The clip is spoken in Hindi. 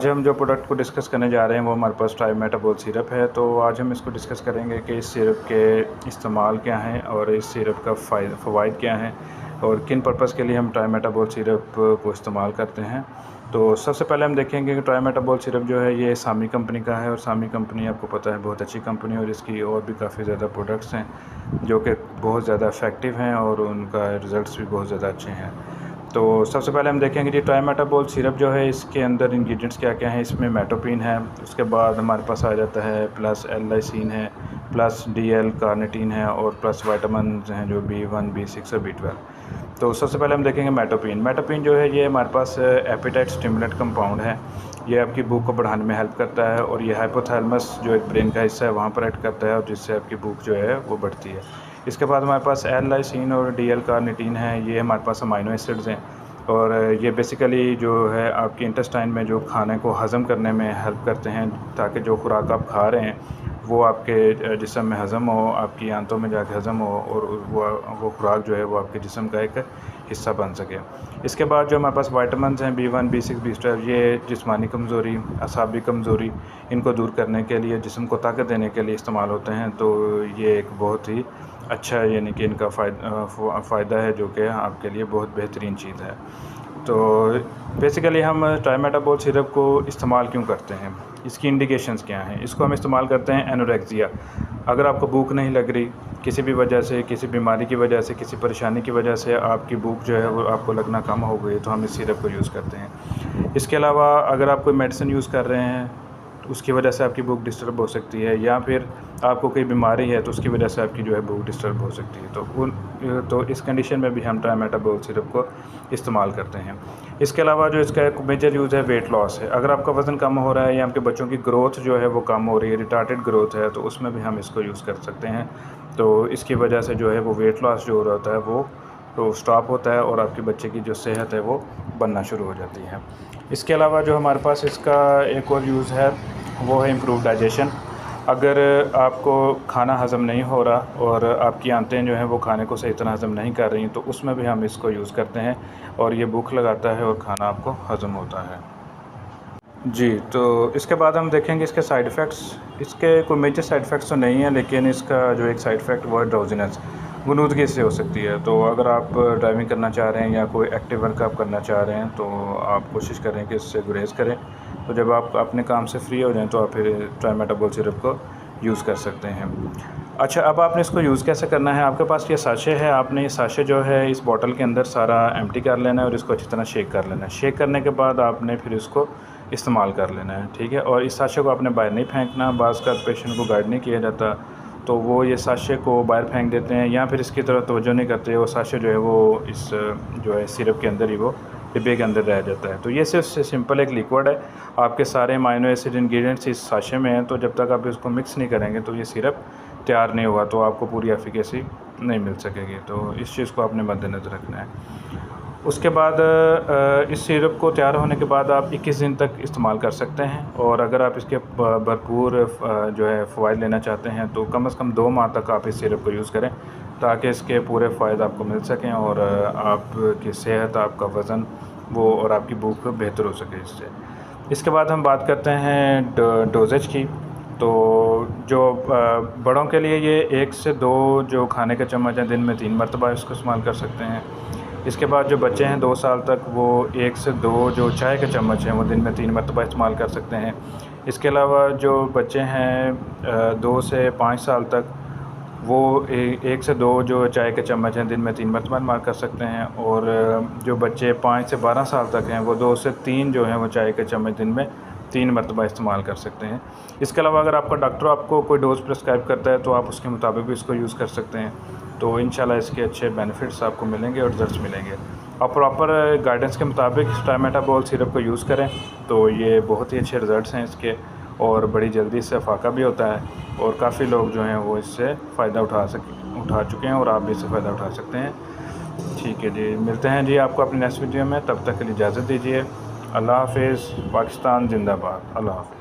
आज हम जो प्रोडक्ट को डिस्कस करने जा रहे हैं वो हमारे पास ट्राइमेटाबोल सिरप है। तो आज हम इसको डिस्कस करेंगे कि इस सिरप के इस्तेमाल क्या हैं और इस सिरप का फ़वाइद क्या हैं और किन पर्पज़ के लिए हम ट्राइमेटाबोल सिरप को इस्तेमाल करते हैं। तो सबसे पहले हम देखेंगे कि ट्राइमेटाबोल सिरप जो है ये सामी कंपनी का है और सामी कंपनी आपको पता है बहुत अच्छी कंपनी है और इसकी और भी काफ़ी ज़्यादा प्रोडक्ट्स हैं जो कि बहुत ज़्यादा इफ़ेक्टिव हैं और उनका रिज़ल्ट्स भी बहुत ज़्यादा अच्छे हैं। तो सबसे पहले हम देखेंगे जी ट्राइमेटाबोल सिरप जो है इसके अंदर इंग्रेडिएंट्स क्या क्या हैं। इसमें मेटोपिन है, उसके बाद हमारे पास आ जाता है प्लस एल-लाइसिन है, प्लस DL कार्निटीन है और प्लस विटामिन हैं जो B1, B6 और B12। तो सबसे पहले हम देखेंगे मेटोपिन जो है ये हमारे पास एपेटाइट स्टिमुलेंट कंपाउंड है। ये आपकी भूख को बढ़ाने में हेल्प करता है और ये हाइपोथैलेमस जो एक ब्रेन का हिस्सा है वहाँ पर एक्ट करता है और जिससे आपकी भूख जो है वो बढ़ती है। इसके बाद हमारे पास एल-लाइसिन और DL कार्निटीन है, ये हमारे पास अमाइनो एसिड्स हैं और ये बेसिकली जो है आपके इंटेस्टाइन में जो खाने को हज़म करने में हेल्प करते हैं ताकि जो खुराक आप खा रहे हैं वो आपके जिस्म में हज़म हो, आपकी आंतों में जाके हज़म हो और वो खुराक जो है वो आपके जिस्म का एक हिस्सा बन सके। इसके बाद जो हमारे पास विटामिन्स हैं B1, B6, B12 ये जिस्मानी कमज़ोरी, असाबी कमज़ोरी इनको दूर करने के लिए, जिस्म को ताकत देने के लिए इस्तेमाल होते हैं। तो ये एक बहुत ही अच्छा यानी कि इनका फ़ायदा है जो कि आपके लिए बहुत बेहतरीन चीज़ है। तो बेसिकली हम ट्राइमेटाबोल सिरप को इस्तेमाल क्यों करते हैं, इसकी इंडिकेशंस क्या हैं। इसको हम इस्तेमाल करते हैं एनोरेक्सिया, अगर आपको भूख नहीं लग रही किसी भी वजह से, किसी बीमारी की वजह से, किसी परेशानी की वजह से आपकी भूख जो है वो आपको लगना कम हो गई तो हम इस सिरप को यूज़ करते हैं। इसके अलावा अगर आप कोई मेडिसिन यूज़ कर रहे हैं तो उसकी वजह से आपकी भूख डिस्टर्ब हो सकती है या फिर आपको कोई बीमारी है तो उसकी वजह से आपकी जो है भूख डिस्टर्ब हो सकती है। तो इस कंडीशन में भी हम ट्राइमेटाबोल सिरप को इस्तेमाल करते हैं। इसके अलावा जो इसका एक मेजर यूज़ है वेट लॉस है। अगर आपका वज़न कम हो रहा है या आपके बच्चों की ग्रोथ जो है वो कम हो रही है, रिटार्टेड ग्रोथ है, तो उसमें भी हम इसको यूज़ कर सकते हैं। तो इसकी वजह से जो है वो वेट लॉस जो हो रहा होता है वो तो स्टॉप होता है और आपके बच्चे की जो सेहत है वो बनना शुरू हो जाती है। इसके अलावा जो हमारे पास इसका एक और यूज़ है वो है इम्प्रूव डाइजेशन। अगर आपको खाना हज़म नहीं हो रहा और आपकी आंतें जो हैं वो खाने को सही तरह हज़म नहीं कर रही तो उसमें भी हम इसको यूज़ करते हैं और ये भूख लगाता है और खाना आपको हज़म होता है। जी, तो इसके बाद हम देखेंगे इसके साइड इफ़ेक्ट्स। इसके कोई मेजर साइड इफ़ेक्ट्स तो नहीं है लेकिन इसका जो एक साइड इफ़ेक्ट वो है ड्राउज़ीनेस, गुनूदगी से हो सकती है। तो अगर आप ड्राइविंग करना चाह रहे हैं या कोई एक्टिव वर्क आप करना चाह रहे हैं तो आप कोशिश करें कि इससे गुरेज़ करें। तो जब आप अपने काम से फ्री हो जाएं तो आप फिर ट्राइमेटाबोल सिरप को यूज़ कर सकते हैं। अच्छा, अब आपने इसको यूज़ कैसे करना है। आपके पास ये साशे है, आपने ये साशे जो है इस बॉटल के अंदर सारा एम्प्टी कर लेना है और इसको अच्छी तरह शेक कर लेना है। शेक करने के बाद आपने फिर इसको इस्तेमाल कर लेना है, ठीक है। और इस साशे को आपने बाहर नहीं फेंकना। बाज़ का पेशेंट को गाइड नहीं किया जाता तो वो ये साशे को बाहर फेंक देते हैं या फिर इसकी तरफ तवज्जो नहीं करते। वो साशे जो है वो इस जो है सिरप के अंदर ही वो डिब्बे के अंदर रह जाता है। तो ये सिर्फ सिंपल एक लिक्विड है, आपके सारे अमाइनो एसिड इंग्रेडिएंट्स इस साशे में हैं। तो जब तक आप इसको मिक्स नहीं करेंगे तो ये सिरप तैयार नहीं होगा, तो आपको पूरी एफिकेसी नहीं मिल सकेगी। तो इस चीज़ को आपने मद्देनज़र रखना है। उसके बाद इस सिरप को तैयार होने के बाद आप 21 दिन तक इस्तेमाल कर सकते हैं और अगर आप इसके भरपूर जो है फ़वाइद लेना चाहते हैं तो कम से कम 2 माह तक आप इस सिरप को यूज़ करें ताकि इसके पूरे फ़ायदे आपको मिल सकें और आपकी सेहत, आपका वज़न वो और आपकी भूख बेहतर हो सके इससे। इसके बाद हम बात करते हैं डोजेज की। तो जो बड़ों के लिए ये 1 से 2 जो खाने के चम्मच हैं दिन में 3 मरतबा इसको इस्तेमाल कर सकते हैं। इसके बाद जो बच्चे हैं 2 साल तक वो 1 से 2 जो चाय के चम्मच हैं वो दिन में 3 मरतबा इस्तेमाल कर सकते हैं। इसके अलावा जो बच्चे हैं 2 से 5 साल तक वो 1 से 2 जो चाय के चम्मच हैं दिन में 3 मरतबा इस्तेमाल कर सकते हैं और जो बच्चे 5 से 12 साल तक हैं वो 2 से 3 जो हैं वो चाय के चम्मच दिन में 3 मरतबा इस्तेमाल कर सकते हैं। इसके अलावा अगर आपका डॉक्टर आपको कोई डोज़ प्रिस्क्राइब करता है तो आप उसके मुताबिक भी इसको यूज़ कर सकते हैं। तो इंशाल्लाह इसके अच्छे बेनिफिट्स आपको मिलेंगे और रिज़ल्ट्स मिलेंगे। और प्रॉपर गाइडेंस के मुताबिक ट्राइमेटाबोल सिरप को यूज़ करें तो ये बहुत ही अच्छे रिज़ल्ट्स हैं इसके और बड़ी जल्दी इससे फ़ाका भी होता है और काफ़ी लोग जो हैं वो इससे फ़ायदा उठा चुके हैं और आप भी इससे फ़ायदा उठा सकते हैं। ठीक है जी, मिलते हैं जी आपको अपनी नेक्स्ट वीडियो में, तब तक के लिए इजाज़त दीजिए। अल्लाह हाफ़िज़। पाकिस्तान ज़िंदाबाद। अल्लाह हाफ़िज़।